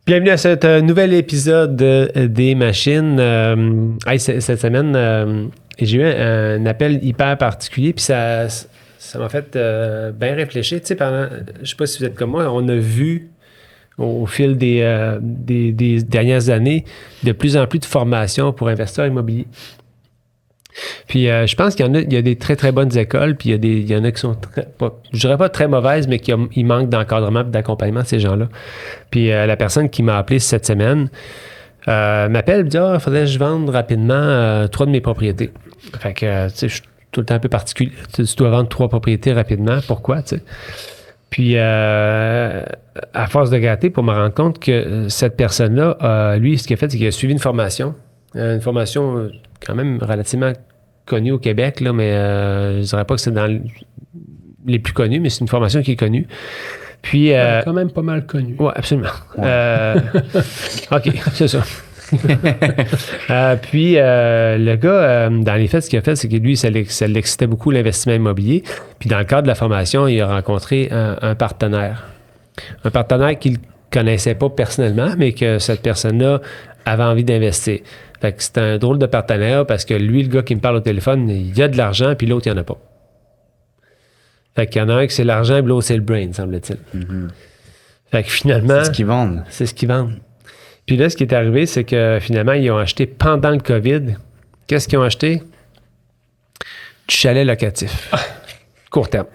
Bienvenue à ce nouvel épisode des machines. Cette semaine, j'ai eu un appel hyper particulier, puis ça m'a fait bien réfléchir. Tu sais, je sais pas si vous êtes comme moi, on a vu au fil des dernières années de plus en plus de formations pour investisseurs immobiliers. Puis je pense qu'il y a des très, très bonnes écoles, puis il y en a qui sont, je dirais pas très mauvaises, mais il manque d'encadrement et d'accompagnement de ces gens-là. Puis la personne qui m'a appelé cette semaine m'appelle et me dit « Ah, il faudrait que je vende rapidement 3 de mes propriétés. » Fait que, tu sais, je suis tout le temps un peu particulier. Tu dois vendre 3 propriétés rapidement. Pourquoi, tu sais? Puis, à force de gratter, pour me rendre compte que cette personne-là, lui, ce qu'il a fait, c'est qu'il a suivi une formation quand même relativement connue au Québec, là, mais je ne dirais pas que c'est dans les plus connus, mais c'est une formation qui est connue. Puis, quand même pas mal connue. Oui, absolument. Ouais. OK, c'est ça. Puis, le gars, dans les faits, ce qu'il a fait, c'est que lui, ça l'excitait beaucoup, l'investissement immobilier. Puis, dans le cadre de la formation, il a rencontré un partenaire. Un partenaire qu'il ne connaissait pas personnellement, mais que cette personne-là avait envie d'investir. Fait que c'est un drôle de partenaire parce que lui, le gars qui me parle au téléphone, il a de l'argent, puis l'autre, il n'y en a pas. Fait qu'il y en a un qui c'est l'argent, puis l'autre, c'est le brain, semble-t-il. Mm-hmm. Fait que finalement... C'est ce qu'ils vendent. C'est ce qu'ils vendent. Puis là, ce qui est arrivé, c'est que finalement, ils ont acheté pendant le COVID. Qu'est-ce qu'ils ont acheté? Du chalet locatif. Court terme.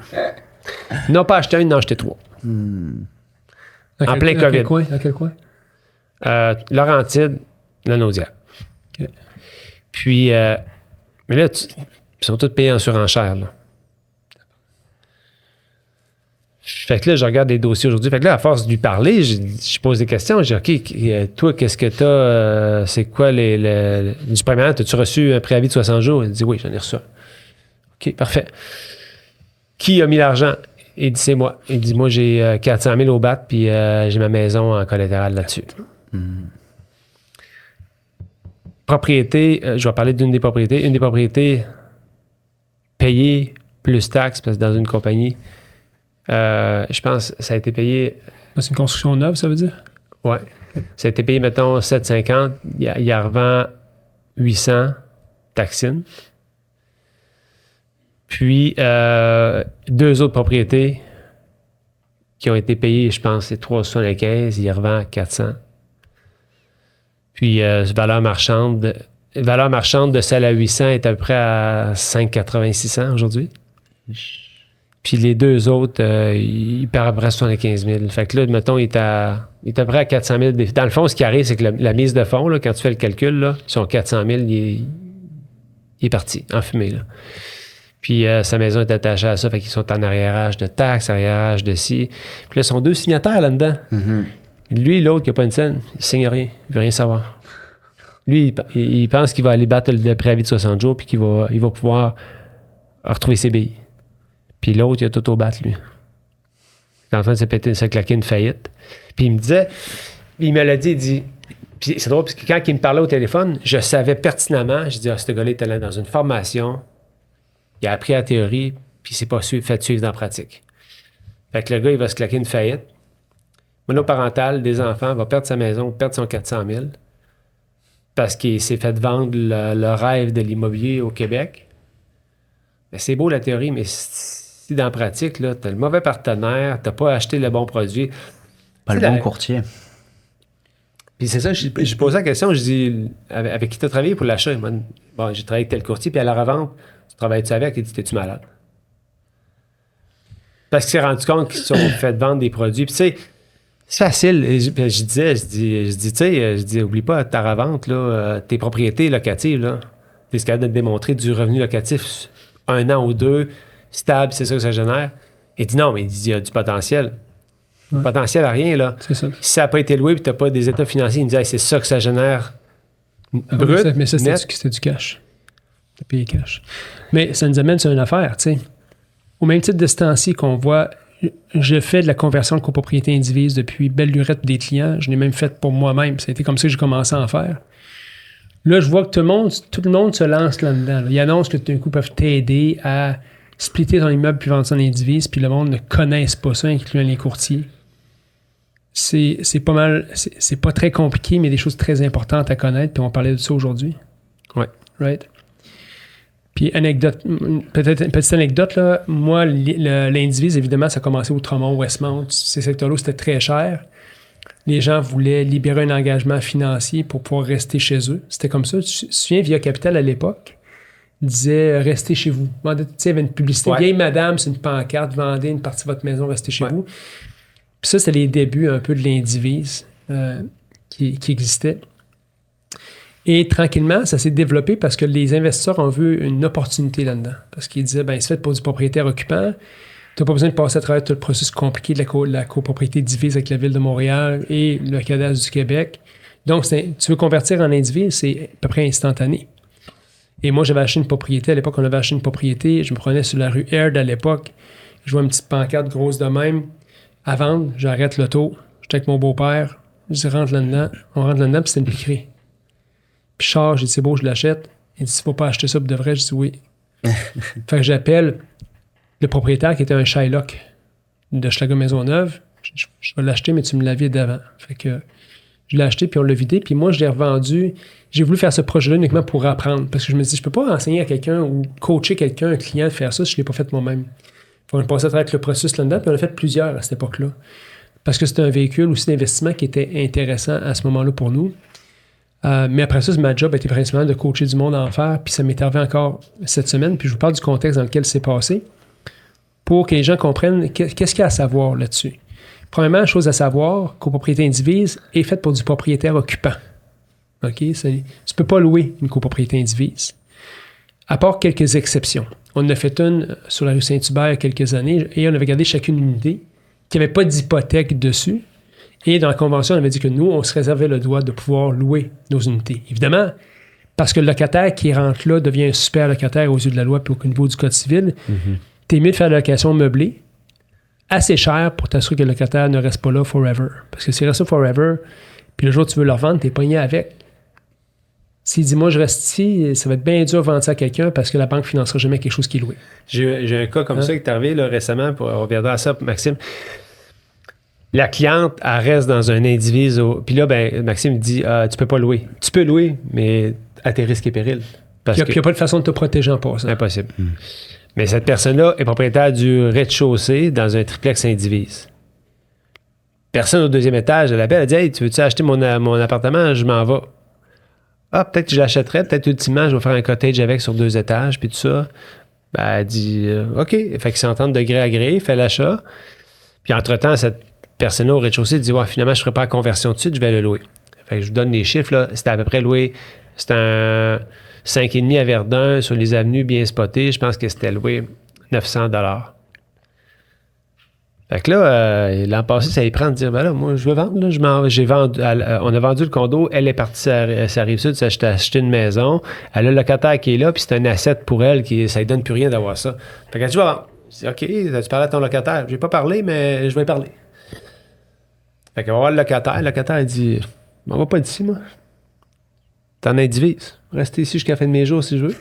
Ils n'ont pas acheté un, ils en ont acheté 3. En plein COVID. À quel coin? Laurentide, Lanaudière. Okay. Puis, mais là, ils sont tous payés en surenchère, là. Fait que là, je regarde les dossiers aujourd'hui. Fait que là, à force de lui parler, je pose des questions. Je dis, OK, toi, qu'est-ce que t'as? C'est quoi du premièrement, as-tu reçu un préavis de 60 jours? Il dit, oui, j'en ai reçu un. OK, parfait. Qui a mis l'argent? Il dit, c'est moi. Il dit, moi, j'ai 400 000 au BAT, puis j'ai ma maison en collatéral là-dessus. Propriété, je vais parler d'une des propriétés. Une des propriétés payée plus taxes, parce que dans une compagnie, je pense que ça a été payé... C'est une construction neuve, ça veut dire? Oui. Ça a été payé, mettons, 7,50. Il revend 800 taxines. Puis, 2 autres propriétés qui ont été payées, je pense, c'est 3,75. Il revend 400. Puis, valeur marchande de celle à 800 est à peu près à 5,86 aujourd'hui. Puis les 2 autres, il perd à peu près 75 000. Fait que là, mettons, il est à peu près à 400 000. Dans le fond, ce qui arrive, c'est que la mise de fonds, là, quand tu fais le calcul, là, son 400 000, il est parti, en fumée. Là. Puis sa maison est attachée à ça, fait qu'ils sont en arriérage de taxes, arriérage de ci. Puis là, ils sont 2 signataires là-dedans. Mm-hmm. Lui, l'autre qui n'a pas une scène, il ne signe rien, il ne veut rien savoir. Lui, il pense qu'il va aller battre le préavis de 60 jours, puis qu'il va pouvoir retrouver ses billes. Puis l'autre, il a tout au bat, lui. Il est en train de se claquer une faillite. Puis il me disait, il me l'a dit, il dit, puis c'est drôle, parce que quand il me parlait au téléphone, je savais pertinemment, je dis, ce gars-là est allé dans une formation, il a appris la théorie, puis il s'est pas fait suivre dans la pratique. Fait que le gars, il va se claquer une faillite. Monoparental, des enfants, va perdre sa maison, perdre son 400 000, parce qu'il s'est fait vendre le rêve de l'immobilier au Québec. Mais c'est beau la théorie, mais si dans la pratique, tu as le mauvais partenaire, tu n'as pas acheté le bon produit. Pas le bon courtier. Puis c'est ça, j'ai posé la question, je dis, avec qui tu as travaillé pour l'achat? Bon, j'ai travaillé avec tel courtier, puis à la revente, tu travailles-tu avec? Il dit, t'es-tu malade? Parce qu'il s'est rendu compte qu'ils se sont fait vendre des produits. Puis tu sais, c'est facile. Je dis, oublie pas, ta revente, là, tes propriétés locatives, là, t'es capable de te démontrer du revenu locatif 1 an ou 2, stable, c'est ça que ça génère. Il dit non, mais il y a du potentiel. Ouais. Potentiel à rien, là. C'est ça. Si ça n'a pas été loué et tu n'as pas des états financiers, il me dit c'est ça que ça génère. Brut, mais ça, c'était du cash. Tu as payé cash. Mais ça nous amène sur une affaire, tu sais. Au même titre de ce temps-ci qu'on voit, je fais de la conversion de copropriété indivise depuis belle lurette des clients. Je l'ai même fait pour moi-même. Ça a été comme ça que j'ai commencé à en faire. Là, je vois que tout le monde se lance là-dedans. Là. Ils annoncent que tout d'un coup, ils peuvent t'aider à splitter ton immeuble puis vendre ça en indivise, puis le monde ne connaisse pas ça, incluant les courtiers. c'est pas mal, c'est pas très compliqué, mais des choses très importantes à connaître, puis on parlait de ça aujourd'hui. Ouais. Right? Puis anecdote, peut-être une petite anecdote, là, moi, l'Indivise, évidemment, ça a commencé Outremont, Westmount, ces secteurs-là, c'était très cher. Les gens voulaient libérer un engagement financier pour pouvoir rester chez eux. C'était comme ça. Tu te souviens, Via Capital, à l'époque, disait « Restez chez vous ». Tu sais, il y avait une publicité. « Vieille madame, c'est une pancarte, vendez une partie de votre maison, restez chez vous ». Puis ça, c'est les débuts un peu de l'Indivise qui existait. Et tranquillement, ça s'est développé parce que les investisseurs ont vu une opportunité là-dedans. Parce qu'ils disaient, c'est fait pour du propriétaire occupant. Tu n'as pas besoin de passer à travers tout le processus compliqué de la copropriété divise avec la Ville de Montréal et le cadastre du Québec. Donc, tu veux convertir en indivise, c'est à peu près instantané. Et moi, j'avais acheté une propriété. À l'époque, on avait acheté une propriété. Je me prenais sur la rue Aird à l'époque. Je vois une petite pancarte grosse de même. À vendre, j'arrête l'auto. J'étais avec mon beau-père. Je rentre là-dedans. On rentre là-dedans, puis c'était une piquerie. Puis je sors, j'ai dit, c'est beau, je l'achète. Il dit, il ne faut pas acheter ça pour de vrai. Je dis oui. Fait que j'appelle le propriétaire qui était un Shylock de Schlager Maisonneuve. Je vais l'acheter, mais tu me l'as vidé d'avant. Fait que je l'ai acheté, puis on l'a vidé. Puis moi, je l'ai revendu. J'ai voulu faire ce projet-là uniquement pour apprendre. Parce que je me dis, je peux pas enseigner à quelqu'un ou coacher quelqu'un, un client, de faire ça si je ne l'ai pas fait moi-même. On a passé à travers le processus là-dedans, puis on a fait plusieurs à cette époque-là. Parce que c'était un véhicule aussi d'investissement qui était intéressant à ce moment-là pour nous. Mais après ça, ma job était principalement de coacher du monde à en faire, puis ça m'est arrivé encore cette semaine, puis je vous parle du contexte dans lequel c'est passé, pour que les gens comprennent qu'est-ce qu'il y a à savoir là-dessus. Premièrement, chose à savoir, copropriété indivise est faite pour du propriétaire occupant. OK? Tu ne peux pas louer une copropriété indivise, à part quelques exceptions. On en a fait une sur la rue Saint-Hubert il y a quelques années, et on avait gardé chacune une unité qui n'avait pas d'hypothèque dessus. Et dans la convention, on avait dit que nous, on se réservait le droit de pouvoir louer nos unités. Évidemment, parce que le locataire qui rentre là devient un super locataire aux yeux de la loi puis au niveau du Code civil, t'es mieux de faire de la location meublée assez cher pour t'assurer que le locataire ne reste pas là forever. Parce que s'il reste là forever, puis le jour où tu veux le revendre, t'es pogné avec. S'il dit, moi, je reste ici, ça va être bien dur de vendre ça à quelqu'un parce que la banque ne financera jamais quelque chose qui est loué. J'ai un cas comme ça qui est arrivé là, récemment, on reviendra à ça, Maxime. La cliente, elle reste dans un indivise. Puis là, Maxime dit, tu peux pas louer. Tu peux louer, mais à tes risques et périls. Il n'y a pas de façon de te protéger en passant. Impossible. Mais cette personne-là est propriétaire du rez-de-chaussée dans un triplex indivise. Personne au deuxième étage, elle appelle, elle dit, hey, tu veux-tu acheter mon appartement? Je m'en vais. Ah, peut-être que je l'achèterais, peut-être ultimement, je vais faire un cottage avec sur 2 étages, puis tout ça. Elle dit, OK. Fait qu'ils s'entendent de gré à gré, fait l'achat. Puis entre-temps, cette personne-là au rez-de-chaussée dit, ouais, finalement, je ne ferai pas la conversion tout de suite, je vais le louer. Fait que je vous donne les chiffres, là. C'était à peu près loué, c'était un 5,5 à Verdun, sur les avenues bien spotées. Je pense que c'était loué 900 $. Fait que là, l'an passé, ça y prend de dire, ben là, moi, je veux vendre. Là, on a vendu le condo, elle est partie sur la Rive-Sud, s'acheter acheté une maison. Elle a le locataire qui est là, puis c'est un asset pour elle, ça ne donne plus rien d'avoir ça. Fait que tu vas vendre. Je dis, OK, tu parles à ton locataire. Je n'ai pas parlé, mais je vais parler. Fait qu'on va voir le locataire. Le locataire, il dit, on va pas d'ici, moi. T'en indivise. Restez ici jusqu'à la fin de mes jours, si je veux.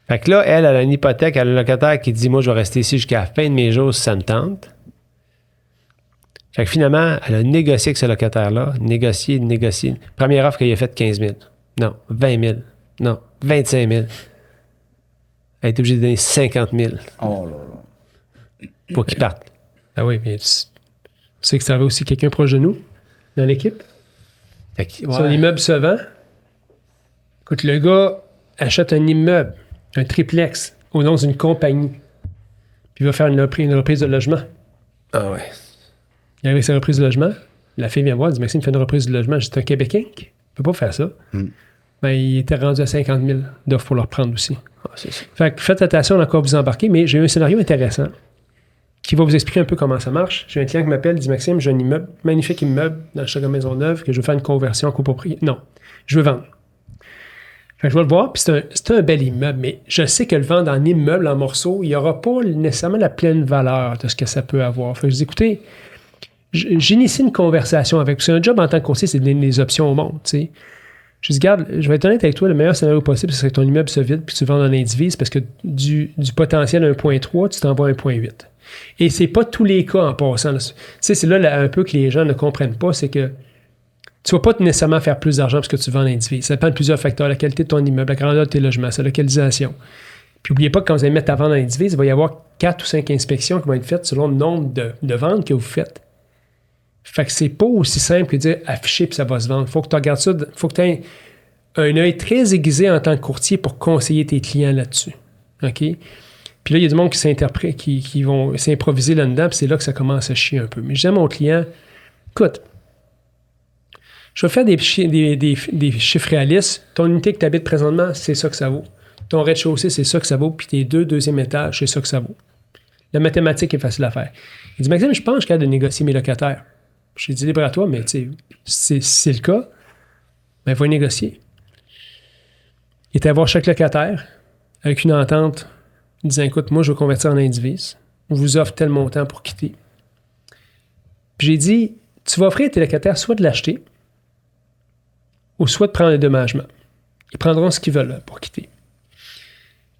Fait que là, elle a une hypothèque, elle a le locataire qui dit, moi, je vais rester ici jusqu'à la fin de mes jours si ça me tente. Fait que finalement, elle a négocié avec ce locataire-là, négocié. Première offre qu'il a faite, 15 000. Non, 20 000. Non, 25 000. Elle est obligée de donner 50 000. Oh là là. Pour qu'il parte. Ah oui, mais tu sais que ça avait aussi quelqu'un proche de nous, dans l'équipe. Son immeuble se vend. Écoute, le gars achète un immeuble, un triplex, au nom d'une compagnie. Puis il va faire une reprise de logement. Ah ouais. Il arrive avec sa reprise de logement. La fille vient voir, elle dit, Maxime fait une reprise de logement. C'est un Québécois qui ne peut pas faire ça. Ben, il était rendu à 50 000 d'offres pour le reprendre aussi. Ah, c'est ça. Fait que faites attention à quoi vous embarquez, mais j'ai eu un scénario intéressant qui va vous expliquer un peu comment ça marche. J'ai un client qui m'appelle, dit, Maxime, j'ai un immeuble, magnifique immeuble dans le Schlager Maisonneuve que je veux faire une conversion en copropriété. Non, je veux vendre. Fait que je vais le voir, puis c'est un bel immeuble, mais je sais que le vendre en immeuble, en morceaux, il n'y aura pas nécessairement la pleine valeur de ce que ça peut avoir. Fait que je dis, écoutez, j'initie une conversation avec. C'est un job en tant que conseiller, c'est de donner des options au monde, tu sais. Je dis, regarde, je vais être honnête avec toi, le meilleur scénario possible, c'est que ton immeuble se vide puis tu le vends en indivise parce que du potentiel 1.3, tu t'envoies 1.8. Et c'est pas tous les cas en passant. Tu sais, c'est là un peu que les gens ne comprennent pas, c'est que tu vas pas nécessairement faire plus d'argent parce que tu vends l'indivise. Ça dépend de plusieurs facteurs. La qualité de ton immeuble, la grandeur de tes logements, sa localisation. Puis n'oubliez pas que quand vous allez mettre à vendre l'indivise, il va y avoir 4 ou 5 inspections qui vont être faites selon le nombre de ventes que vous faites. Fait que c'est pas aussi simple que de dire afficher puis ça va se vendre. Faut que tu regardes ça, faut que tu aies un œil très aiguisé en tant que courtier pour conseiller tes clients là-dessus. OK? Puis là, il y a du monde qui s'interprète, qui vont s'improviser là-dedans, puis c'est là que ça commence à chier un peu. Mais je dis à mon client, écoute, je vais faire des chiffres réalistes. Ton unité que tu habites présentement, c'est ça que ça vaut. Ton rez-de-chaussée, c'est ça que ça vaut. Puis tes 2 deuxième étages, c'est ça que ça vaut. La mathématique est facile à faire. Il dit, Maxime, je pense que je suis capable de négocier mes locataires. J'ai dit, libre à toi, mais tu sais, c'est le cas. Ben, va négocier. Il était à voir chaque locataire avec une entente disant, écoute, moi, je veux convertir en indivise. On vous offre tel montant pour quitter. Puis j'ai dit, tu vas offrir à tes locataires soit de l'acheter ou soit de prendre le dédommagement. Ils prendront ce qu'ils veulent pour quitter.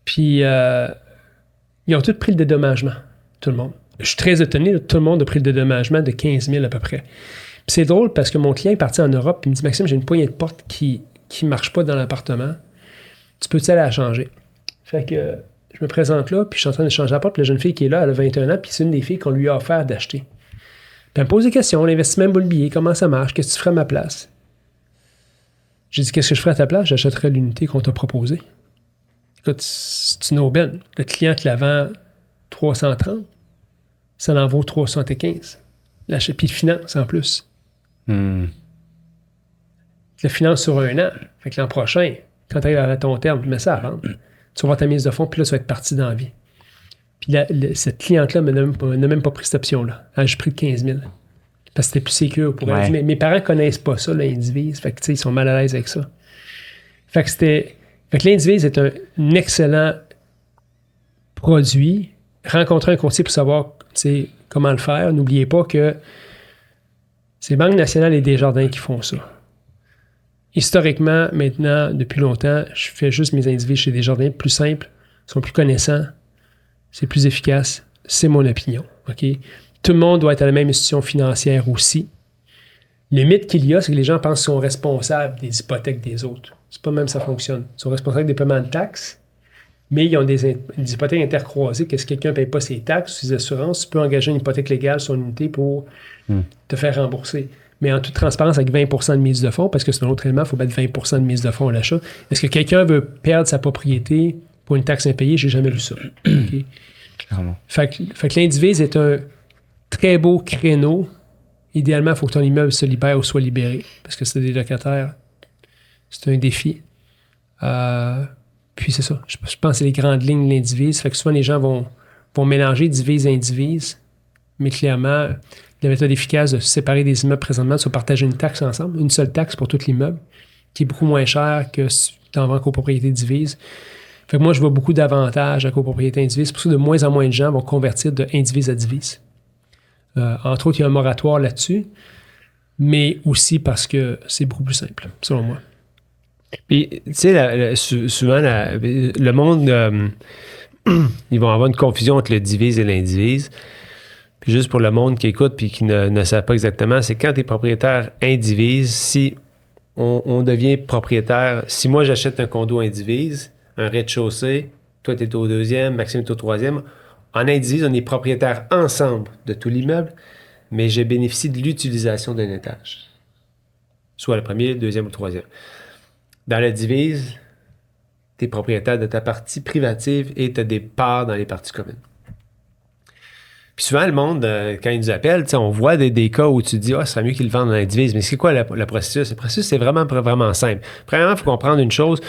Puis, ils ont tous pris le dédommagement, tout le monde. Je suis très étonné, tout le monde a pris le dédommagement de 15 000 à peu près. Puis c'est drôle parce que mon client est parti en Europe et il me dit, Maxime, j'ai une poignée de porte qui ne marche pas dans l'appartement. Tu peux-tu aller la changer? Fait que je me présente là, puis je suis en train de changer la porte, puis la jeune fille qui est là, elle a 21 ans, puis c'est une des filles qu'on lui a offert d'acheter. Puis elle me pose des questions, l'investissement immobilier, comment ça marche, qu'est-ce que tu ferais à ma place? J'ai dit, qu'est-ce que je ferais à ta place? J'achèterais l'unité qu'on t'a proposée. Écoute, c'est une aubaine. Le client te la vend 330, ça en vaut 375. Puis il finance en plus. Le finance sur 1 an. Fait que l'an prochain, quand tu arrives à ton terme, tu mets ça à vendre. Tu vas voir ta mise de fonds, puis là, tu vas être parti dans la vie. Puis cette cliente-là n'a même pas pris cette option-là. Elle a juste pris 15 000. Parce que c'était plus sécure pour elle. Mais mes parents ne connaissent pas ça, l'indivise. Fait que, tu sais, ils sont mal à l'aise avec ça. Fait que l'indivise est un excellent produit. Rencontrer un courtier pour savoir, tu sais, comment le faire. N'oubliez pas que c'est Banque nationale et Desjardins qui font ça. Historiquement, maintenant, depuis longtemps, je fais juste mes indivises chez Desjardins, plus simples, sont plus connaissants, c'est plus efficace. C'est mon opinion. OK? Tout le monde doit être à la même institution financière aussi. Le mythe qu'il y a, c'est que les gens pensent qu'ils sont responsables des hypothèques des autres. C'est pas même ça fonctionne. Ils sont responsables des paiements de taxes, mais ils ont des hypothèques intercroisées, que si quelqu'un ne paye pas ses taxes ou ses assurances, tu peux engager une hypothèque légale sur une unité pour te faire rembourser. Mais en toute transparence, avec 20 de mise de fonds, parce que c'est un autre élément, il faut mettre 20 de mise de fonds à l'achat. Est-ce que quelqu'un veut perdre sa propriété pour une taxe impayée? J'ai jamais lu ça. Okay? Clairement. Fait que l'indivise est un très beau créneau. Idéalement, il faut que ton immeuble se libère ou soit libéré, parce que c'est des locataires. C'est un défi. Puis c'est ça. Je pense que c'est les grandes lignes de l'indivise. Fait que souvent, les gens vont mélanger divise et indivise. Mais clairement, la méthode efficace de séparer des immeubles présentement, c'est de partager une taxe ensemble, une seule taxe pour tout l'immeuble, qui est beaucoup moins cher que si tu en vends copropriété divise. Fait que moi, je vois beaucoup d'avantages à copropriété indivise. C'est pour ça que de moins en moins de gens vont convertir de indivise à divise. Entre autres, il y a un moratoire là-dessus, mais aussi parce que c'est beaucoup plus simple, selon moi. Puis, tu sais, souvent, le monde, ils vont avoir une confusion entre le divise et l'indivise. Puis juste pour le monde qui écoute puis qui ne sait pas exactement, c'est quand tu es propriétaire indivise, si on devient propriétaire, si moi j'achète un condo indivise, un rez-de-chaussée, toi tu es au 2e, Maxime est au 3e, en indivise, on est propriétaire ensemble de tout l'immeuble, mais je bénéficie de l'utilisation d'un étage. Soit le 1er, le 2e ou le 3e. Dans la divise, tu es propriétaire de ta partie privative et tu as des parts dans les parties communes. Puis souvent, le monde, quand ils nous appellent, on voit des cas où tu te dis « Ah, ce serait mieux qu'ils le vendent dans l'indivise. » Mais c'est quoi la processus? Le processus, c'est vraiment, vraiment simple. Premièrement, il faut comprendre une chose.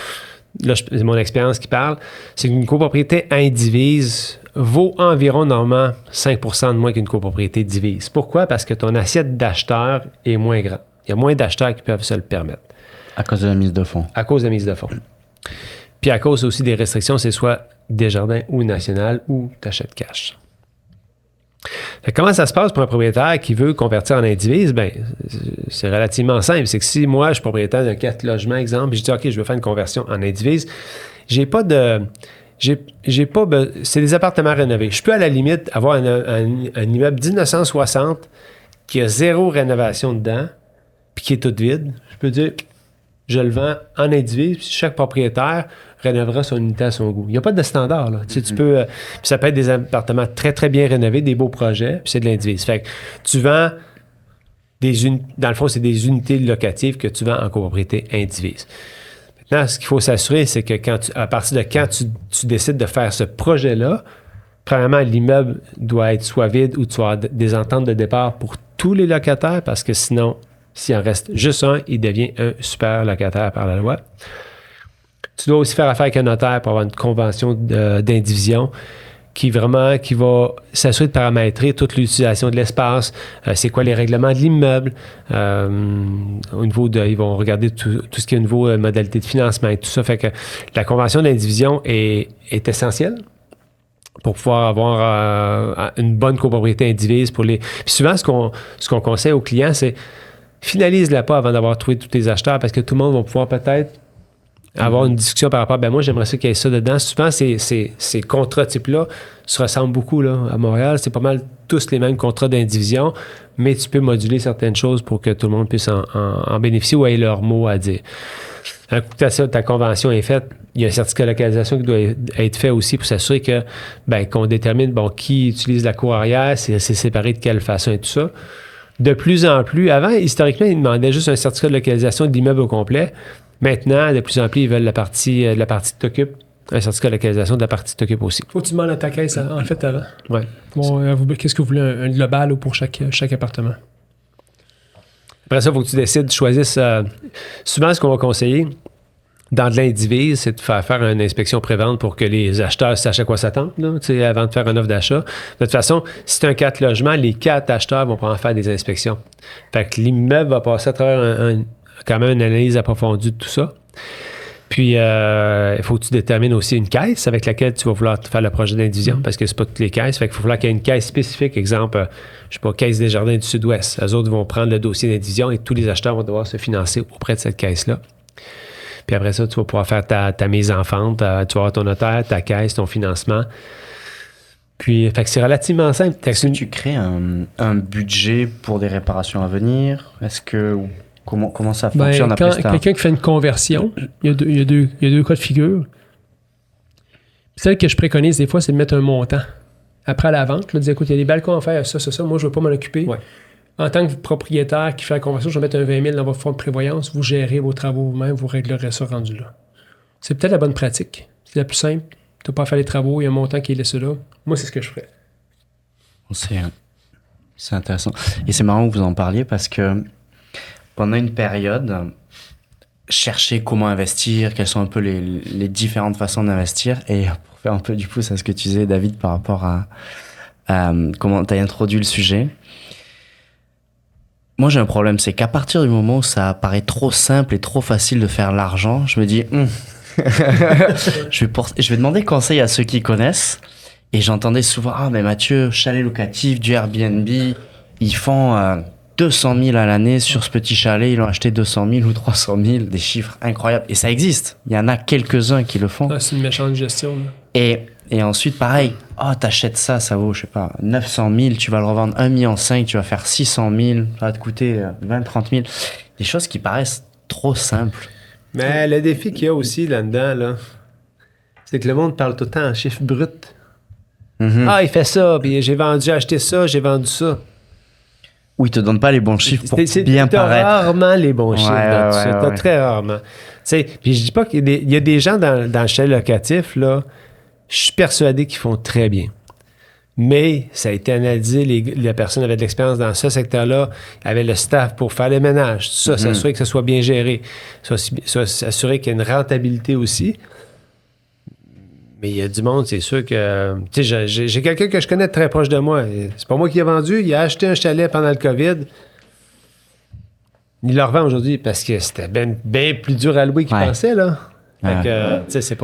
Là, c'est mon expérience qui parle. C'est qu'une copropriété indivise vaut environ, normalement, 5% de moins qu'une copropriété divise. Pourquoi? Parce que ton assiette d'acheteurs est moins grande. Il y a moins d'acheteurs qui peuvent se le permettre. À cause de la mise de fonds. À cause de la mise de fonds. Puis à cause aussi des restrictions, c'est soit Desjardins ou National ou tu achètes cash. Fait que comment ça se passe pour un propriétaire qui veut convertir en indivise? Bien, c'est relativement simple. C'est que si moi, je suis propriétaire d'un 4 logements, exemple, je dis OK, je veux faire une conversion en indivise, j'ai pas de j'ai pas... c'est des appartements rénovés. Je peux, à la limite, avoir un immeuble 1960 qui a 0 rénovation dedans, puis qui est tout vide. Je peux dire, je le vends en indivise, puis chaque propriétaire rénovera son unité à son goût. Il n'y a pas de standard, là. Tu sais, tu peux... puis ça peut être des appartements très, très bien rénovés, des beaux projets, puis c'est de l'indivise. Fait que tu vends dans le fond, c'est des unités locatives que tu vends en copropriété indivise. Maintenant, ce qu'il faut s'assurer, c'est que à partir de quand tu décides de faire ce projet-là, premièrement, l'immeuble doit être soit vide ou tu as des ententes de départ pour tous les locataires, parce que sinon, s'il en reste juste un, il devient un super locataire par la loi. Tu dois aussi faire affaire avec un notaire pour avoir une convention d'indivision qui va s'assurer de paramétrer toute l'utilisation de l'espace, c'est quoi les règlements de l'immeuble, au niveau ils vont regarder tout ce qui est au niveau modalité de financement et tout ça. Fait que la convention d'indivision est essentielle pour pouvoir avoir une bonne copropriété indivise pour les... Puis souvent, ce qu'on conseille aux clients, c'est finalise-la pas avant d'avoir trouvé tous tes acheteurs, parce que tout le monde va pouvoir peut-être avoir une discussion par rapport à moi, j'aimerais ça qu'il y ait ça dedans. Souvent, ces contrats type-là se ressemblent beaucoup là, à Montréal. C'est pas mal tous les mêmes contrats d'indivision, mais tu peux moduler certaines choses pour que tout le monde puisse en bénéficier ou ait leur mot à dire. Un coup que ta convention est faite, il y a un certificat de localisation qui doit être fait aussi pour s'assurer que qu'on détermine qui utilise la cour arrière, c'est séparé de quelle façon et tout ça. De plus en plus, avant, historiquement, ils demandaient juste un certificat de localisation de l'immeuble au complet. Maintenant, de plus en plus, ils veulent la partie qui t'occupe, un certificat de localisation de la partie qui t'occupe aussi. Faut que tu demandes à ta caisse, en fait, avant. Oui. Bon, qu'est-ce que vous voulez, un global ou pour chaque appartement? Après ça, il faut que tu décides, tu choisisses. Souvent, ce qu'on va conseiller dans de l'indivise, c'est de faire une inspection pré-vente pour que les acheteurs sachent à quoi s'attendre là, avant de faire une offre d'achat. De toute façon, si c'est un 4 logements, les 4 acheteurs vont pouvoir faire des inspections. Fait que l'immeuble va passer à travers quand même une analyse approfondie de tout ça. Puis, il faut que tu détermines aussi une caisse avec laquelle tu vas vouloir faire le projet d'indivision, parce que c'est pas toutes les caisses. Fait qu'il faut falloir qu'il y ait une caisse spécifique. Exemple, je sais pas, Caisse des Jardins du Sud-Ouest. Eux autres vont prendre le dossier d'indivision et tous les acheteurs vont devoir se financer auprès de cette caisse-là. Puis après ça, tu vas pouvoir faire ta mise en vente. Tu vas avoir ton notaire, ta caisse, ton financement. Puis, fait que c'est relativement simple. Est-ce que tu crées un budget pour des réparations à venir? Est-ce que... Comment ça fonctionne après ça? Quelqu'un qui fait une conversion, il y a deux cas de figure. Celle que je préconise des fois, c'est de mettre un montant. Après la vente, là, de dire, écoute, il y a des balcons à faire, ça, moi, je ne veux pas m'en occuper. Ouais. En tant que propriétaire qui fait la conversion, je vais mettre un 20 000 dans votre fonds de prévoyance, vous gérez vos travaux vous-même, vous réglerez ça rendu là. C'est peut-être la bonne pratique. C'est la plus simple. Tu n'as pas à faire les travaux, il y a un montant qui est laissé là. Moi, c'est ce que je ferais. C'est intéressant. Et c'est marrant que vous en parliez parce que pendant une période, chercher comment investir, quelles sont un peu les différentes façons d'investir. Et pour faire un peu du pouce à ce que tu disais, David, par rapport à comment tu as introduit le sujet, moi j'ai un problème, c'est qu'à partir du moment où ça paraît trop simple et trop facile de faire l'argent, je me dis, je vais demander conseil à ceux qui connaissent. Et j'entendais souvent, mais Mathieu, chalet locatif, du Airbnb, ils font 200 000 à l'année sur ce petit chalet, ils ont acheté 200 000 ou 300 000, des chiffres incroyables. Et ça existe, il y en a quelques-uns qui le font. C'est une méchante gestion. Là. Et ensuite, pareil, t'achètes ça vaut, je sais pas, 900 000, tu vas le revendre 1,5 million, tu vas faire 600 000, ça va te coûter 20 30 000. Des choses qui paraissent trop simples. Mais le défi qu'il y a aussi là-dedans, là, c'est que le monde parle tout le temps en chiffres bruts. Mm-hmm. Il fait ça, puis j'ai acheté ça, j'ai vendu ça. Ou ils te donnent pas les bons chiffres pour bien paraître. T'as rarement les bons chiffres dans tout ça. T'as très rarement. Puis je dis pas qu'il y a des gens dans le chalet locatif, là, je suis persuadé qu'ils font très bien. Mais ça a été analysé, la personne avait de l'expérience dans ce secteur-là, avait le staff pour faire les ménages, tout ça, s'assurer que ça soit bien géré, s'assurer qu'il y ait une rentabilité aussi. Mais il y a du monde, c'est sûr que... Tu sais, j'ai quelqu'un que je connais très proche de moi. C'est pas moi qui ai vendu. Il a acheté un chalet pendant le COVID. Il le revend aujourd'hui parce que c'était bien plus dur à louer qu'il pensait, là. Fait que, tu sais, c'est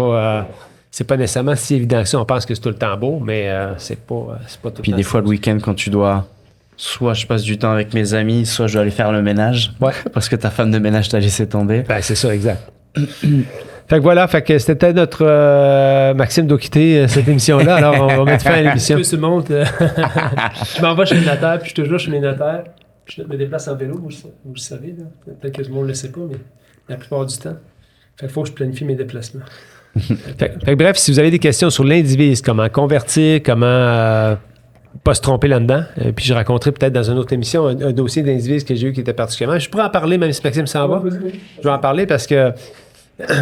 pas nécessairement si évident que ça. On pense que c'est tout le temps beau, mais c'est pas tout le temps. Puis des fois, le week-end, quand tu dois... Soit je passe du temps avec mes amis, soit je dois aller faire le ménage. Ouais. Parce que ta femme de ménage t'a laissé tomber. Ben, c'est ça, exact. Fait que voilà, fait que c'était notre Maxime doit quitter cette émission-là. Alors, on va mettre fin à l'émission. Je je m'en vais chez le notaire, puis je suis toujours chez mes notaires. Puis je me déplace en vélo, vous le savez. Là. Peut-être que tout le monde ne le sait pas, mais la plupart du temps. Fait qu'il faut que je planifie mes déplacements. Fait que bref, si vous avez des questions sur l'indivise, comment convertir, comment pas se tromper là-dedans, puis je raconterai peut-être dans une autre émission un dossier d'indivise que j'ai eu qui était particulièrement... Je pourrais en parler, même si Maxime s'en va. Je vais en parler parce que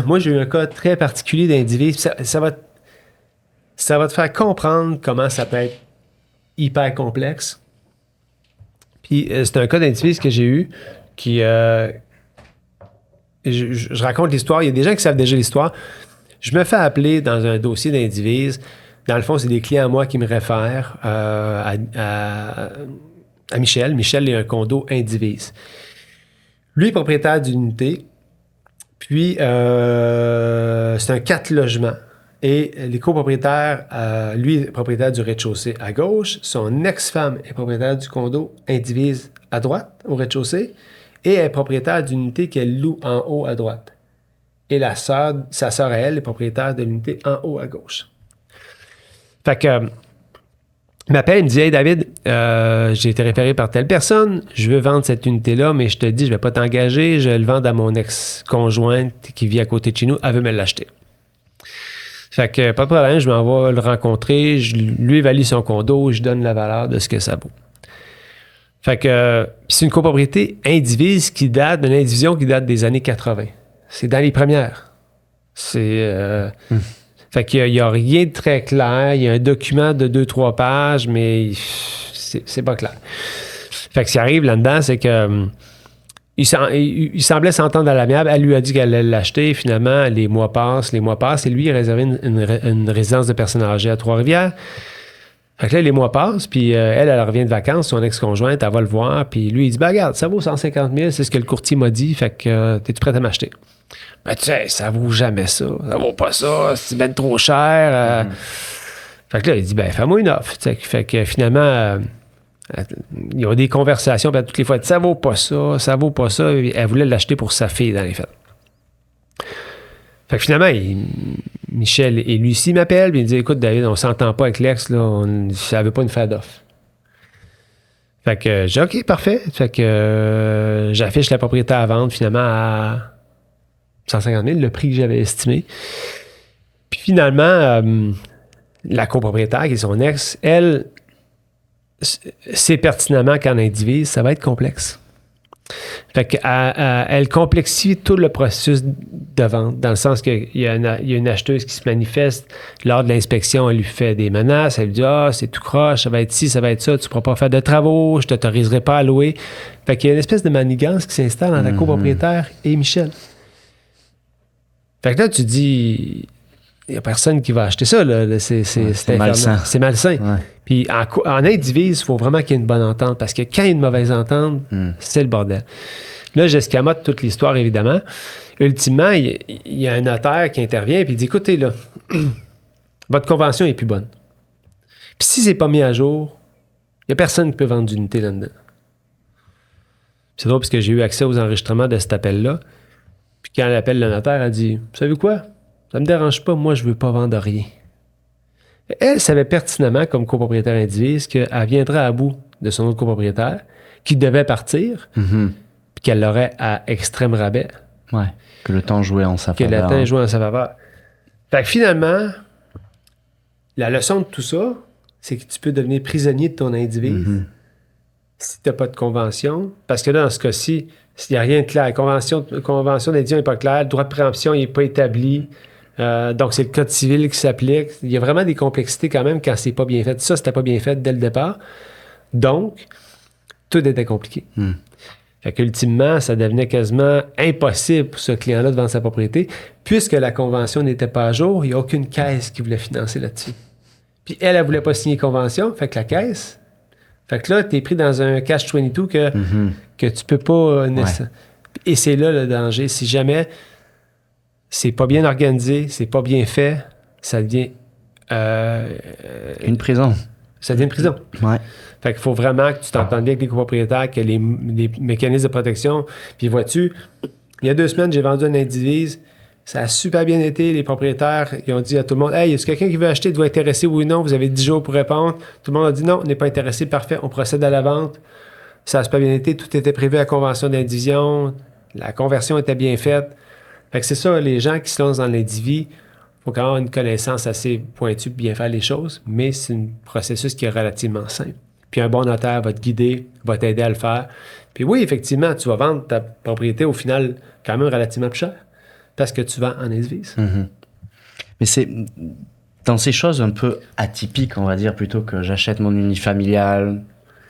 moi, j'ai eu un cas très particulier d'indivise. Ça va te faire comprendre comment ça peut être hyper complexe. Puis c'est un cas d'indivise que j'ai eu qui... je raconte l'histoire. Il y a des gens qui savent déjà l'histoire. Je me fais appeler dans un dossier d'indivise. Dans le fond, c'est des clients à moi qui me réfèrent à Michel. Michel est un condo indivise. Lui est propriétaire d'une unité. Puis, c'est un 4 logements. Et les copropriétaires, lui est propriétaire du rez-de-chaussée à gauche. Son ex-femme est propriétaire du condo indivise à droite, au rez-de-chaussée. Et elle est propriétaire d'une unité qu'elle loue en haut à droite. Et sa sœur à elle est propriétaire de l'unité en haut à gauche. Fait que, il m'appelle, il me dit « Hey David, j'ai été référé par telle personne, je veux vendre cette unité-là, mais je te dis, je vais pas t'engager, je vais le vendre à mon ex-conjointe qui vit à côté de chez nous, elle veut me l'acheter. » Fait que, pas de problème, je m'en vais le rencontrer, je lui évalue son condo, je donne la valeur de ce que ça vaut. Fait que, c'est une copropriété indivise qui date d'une indivision qui date des années 80. C'est dans les premières. C'est... Fait qu'il n'y a rien de très clair. Il y a un document de 2-3 pages, mais c'est pas clair. Fait que ce qui arrive là-dedans, c'est que il semblait s'entendre à l'amiable. Elle lui a dit qu'elle allait l'acheter. Finalement, les mois passent. Et lui, il a réservé une résidence de personnes âgées à Trois-Rivières. Fait que là, les mois passent, puis elle revient de vacances. Son ex-conjointe, elle va le voir. Puis lui, il dit, regarde, ça vaut 150 000. C'est ce que le courtier m'a dit. Fait que t'es-tu prêt à m'acheter? Ben, tu sais, ça vaut jamais ça. Ça vaut pas ça. C'est ben trop cher. Fait que là, il dit, ben, fais-moi une offre. T'sais. Fait que finalement, ils ont des conversations. Ben, toutes les fois, ça vaut pas ça. Ça vaut pas ça. Elle voulait l'acheter pour sa fille, dans les faits. Fait que finalement, Michel et Lucie m'appellent. Puis ils disent, écoute, David, on s'entend pas avec l'ex. Là, ça veut pas nous faire d'offre. Fait que j'ai dit, OK, parfait. Fait que j'affiche la propriété à vendre, finalement, à 150 000, le prix que j'avais estimé. Puis finalement, la copropriétaire, qui est son ex, elle, sait pertinemment qu'en indivise, ça va être complexe. Fait qu'elle complexifie tout le processus de vente, dans le sens qu'il y a une acheteuse qui se manifeste lors de l'inspection, elle lui fait des menaces, elle lui dit « Ah, c'est tout croche, ça va être ci, ça va être ça, tu ne pourras pas faire de travaux, je ne t'autoriserai pas à louer. » Fait qu'il y a une espèce de manigance qui s'installe entre la copropriétaire et Michel. Fait que là, tu dis, il n'y a personne qui va acheter ça. Là. C'est malsain. C'est malsain. Ouais. Puis en indivise, il faut vraiment qu'il y ait une bonne entente, parce que quand il y a une mauvaise entente, c'est le bordel. Là, j'escamote toute l'histoire, évidemment. Ultimement, il y a un notaire qui intervient et il dit, écoutez, là, votre convention est plus bonne. Puis si c'est pas mis à jour, il n'y a personne qui peut vendre d'unité là-dedans. C'est drôle parce que j'ai eu accès aux enregistrements de cet appel-là. Puis quand elle appelle le notaire, elle dit, vous savez quoi? Ça me dérange pas, moi, je veux pas vendre rien. Elle savait pertinemment, comme copropriétaire indivise, qu'elle viendrait à bout de son autre copropriétaire, qui devait partir, puis qu'elle l'aurait à extrême rabais. Ouais, que le temps jouait en sa faveur. Que le temps jouait en sa faveur. Fait que finalement, la leçon de tout ça, c'est que tu peux devenir prisonnier de ton indivise si tu n'as pas de convention. Parce que là, dans ce cas-ci, s'il n'y a rien de clair, la convention d'indivision n'est pas claire, le droit de préemption n'est pas établi. Donc, c'est le code civil qui s'applique. Il y a vraiment des complexités quand même quand c'est pas bien fait. Ça, c'était pas bien fait dès le départ. Donc, tout était compliqué. Fait qu'ultimement, ça devenait quasiment impossible pour ce client-là de vendre sa propriété. Puisque la convention n'était pas à jour, il n'y a aucune caisse qui voulait financer là-dessus. Puis elle voulait pas signer convention, fait que la caisse... Fait que là, tu es pris dans un catch-22 que tu peux pas... Et c'est là le danger. Si jamais c'est pas bien organisé, c'est pas bien fait, ça devient... une prison. Ça devient une prison. Ouais. Fait qu'il faut vraiment que tu t'entendes bien avec les copropriétaires, que les mécanismes de protection... Puis vois-tu, il y a 2 semaines, j'ai vendu un indivise, Ça a super bien été. Les propriétaires, ils ont dit à tout le monde, « Hey, est-ce quelqu'un qui veut acheter, doit être intéressé oui ou non? Vous avez 10 jours pour répondre. » Tout le monde a dit « Non, on n'est pas intéressé. Parfait, on procède à la vente. » Ça a super bien été. Tout était prévu à la convention d'indivision. La conversion était bien faite. Fait que c'est ça, les gens qui se lancent dans l'indivi, il faut quand même avoir une connaissance assez pointue pour bien faire les choses, mais c'est un processus qui est relativement simple. Puis un bon notaire va te guider, va t'aider à le faire. Puis oui, effectivement, tu vas vendre ta propriété au final quand même relativement plus cher parce que tu vends en indivis. Mhm. Mais c'est dans ces choses un peu atypiques, on va dire, plutôt que j'achète mon unifamilial,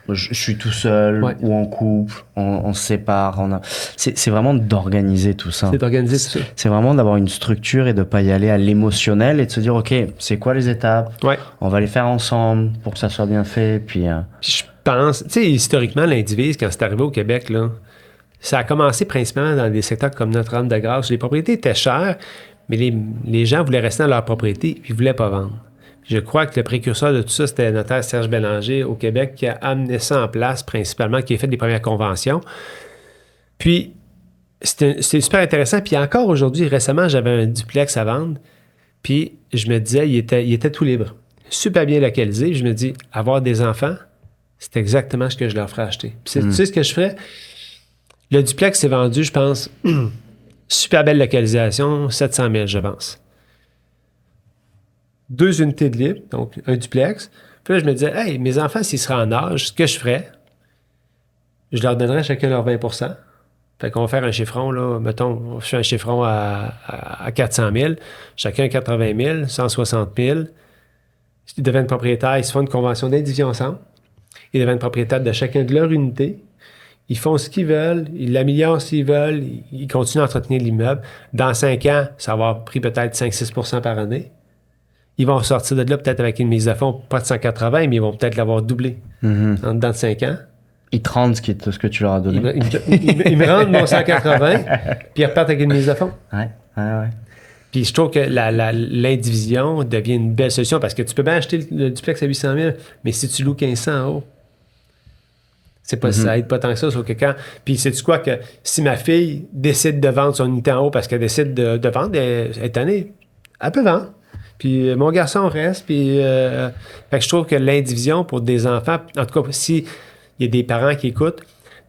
je suis tout seul ou en couple, on se sépare. C'est vraiment d'organiser tout ça. C'est d'organiser tout ça. C'est vraiment d'avoir une structure et de ne pas y aller à l'émotionnel et de se dire, OK, c'est quoi les étapes? On va les faire ensemble pour que ça soit bien fait. Puis je pense, tu sais, historiquement, l'indivise, quand c'est arrivé au Québec, là, ça a commencé principalement dans des secteurs comme Notre-Dame-de-Grâce. Les propriétés étaient chères, mais les gens voulaient rester dans leur propriété puis ils ne voulaient pas vendre. Je crois que le précurseur de tout ça, c'était le notaire Serge Bélanger au Québec qui a amené ça en place principalement, qui a fait des premières conventions. Puis, c'était super intéressant. Puis encore aujourd'hui, récemment, j'avais un duplex à vendre. Puis, je me disais, il était tout libre. Super bien localisé. Je me dis, avoir des enfants, c'est exactement ce que je leur ferais acheter. Puis, tu sais ce que je ferais? Le duplex s'est vendu, je pense, super belle localisation, 700 000, je pense. 2 unités de libre, donc un duplex. Puis là, je me disais, hey, mes enfants, s'ils seraient en âge, ce que je ferais, je leur donnerais chacun leur 20 %. Fait qu'on va faire un chiffron, là, mettons, je fais un chiffron à 400 000, chacun 80 000, 160 000. Ils deviennent propriétaires, ils se font une convention d'indivision ensemble. Ils deviennent propriétaires de chacun de leur unité. Ils font ce qu'ils veulent, ils l'améliorent s'ils veulent, ils continuent à entretenir l'immeuble. Dans 5 ans, ça va avoir pris peut-être 5-6 % par année. Ils vont sortir de là peut-être avec une mise de fonds, pas de 180, mais ils vont peut-être l'avoir doublé en dedans de 5 ans. Ils te rendent ce que tu leur as donné. Ils me rendent mon 180, puis ils repartent avec une mise de fonds. Ouais. Puis je trouve que l'indivision devient une belle solution parce que tu peux bien acheter le duplex à 800 000, mais si tu loues 1500 en haut, c'est pas, ça aide pas tant que ça sur quelqu'un. Puis sais-tu quoi, que si ma fille décide de vendre son unité en haut parce qu'elle décide de vendre, elle est tannée, elle peut vendre. Puis mon garçon reste. Puis fait que je trouve que l'indivision pour des enfants, en tout cas, si il y a des parents qui écoutent,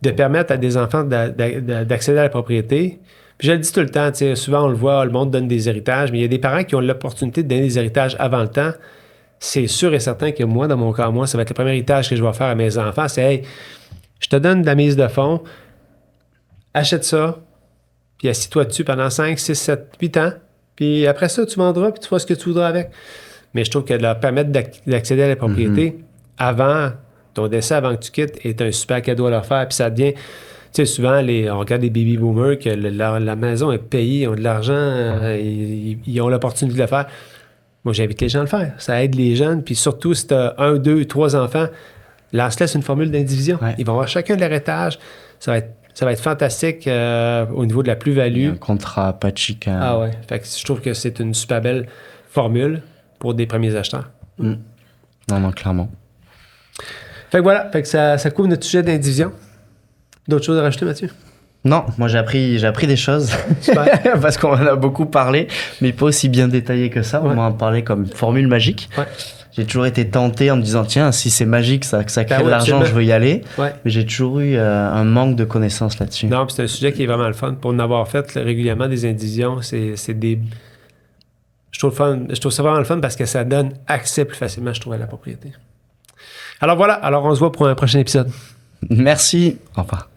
de permettre à des enfants d'accéder à la propriété. Puis je le dis tout le temps, souvent on le voit, le monde donne des héritages, mais il y a des parents qui ont l'opportunité de donner des héritages avant le temps. C'est sûr et certain que moi, dans mon cas, ça va être le premier héritage que je vais faire à mes enfants. C'est, hey, je te donne de la mise de fonds, achète ça, puis assis-toi dessus pendant 5, 6, 7, 8 ans. Puis après ça, tu vendras, puis tu feras ce que tu voudras avec. Mais je trouve que de leur permettre d'accéder à la propriété avant ton décès, avant que tu quittes, est un super cadeau à leur faire. Puis ça devient... Tu sais, souvent, on regarde les baby boomers, que la maison est payée, ils ont de l'argent, ils ont l'opportunité de le faire. Moi, j'invite les gens à le faire. Ça aide les jeunes. Puis surtout, si tu as 1, 2, 3 enfants, lance-les une formule d'indivision. Ouais. Ils vont avoir chacun de leur étage. Ça va être fantastique au niveau de la plus-value. Un contrat Apache. Ah ouais. Fait que je trouve que c'est une super belle formule pour des premiers acheteurs. Non, clairement. Fait que voilà. Fait que ça couvre notre sujet d'indivision. D'autres choses à rajouter, Mathieu? Non, moi j'ai appris des choses. Super. Parce qu'on en a beaucoup parlé, mais pas aussi bien détaillé que ça. On m'en parlait comme formule magique. Ouais. J'ai toujours été tenté en me disant, tiens, si c'est magique, ça crée de l'argent, je veux y aller. Ouais. Mais j'ai toujours eu un manque de connaissances là-dessus. Non, puis c'est un sujet qui est vraiment le fun. Pour en avoir fait régulièrement des indivisions, c'est des... Je trouve ça vraiment le fun parce que ça donne accès plus facilement, je trouve, à la propriété. Alors voilà, on se voit pour un prochain épisode. Merci. Au revoir.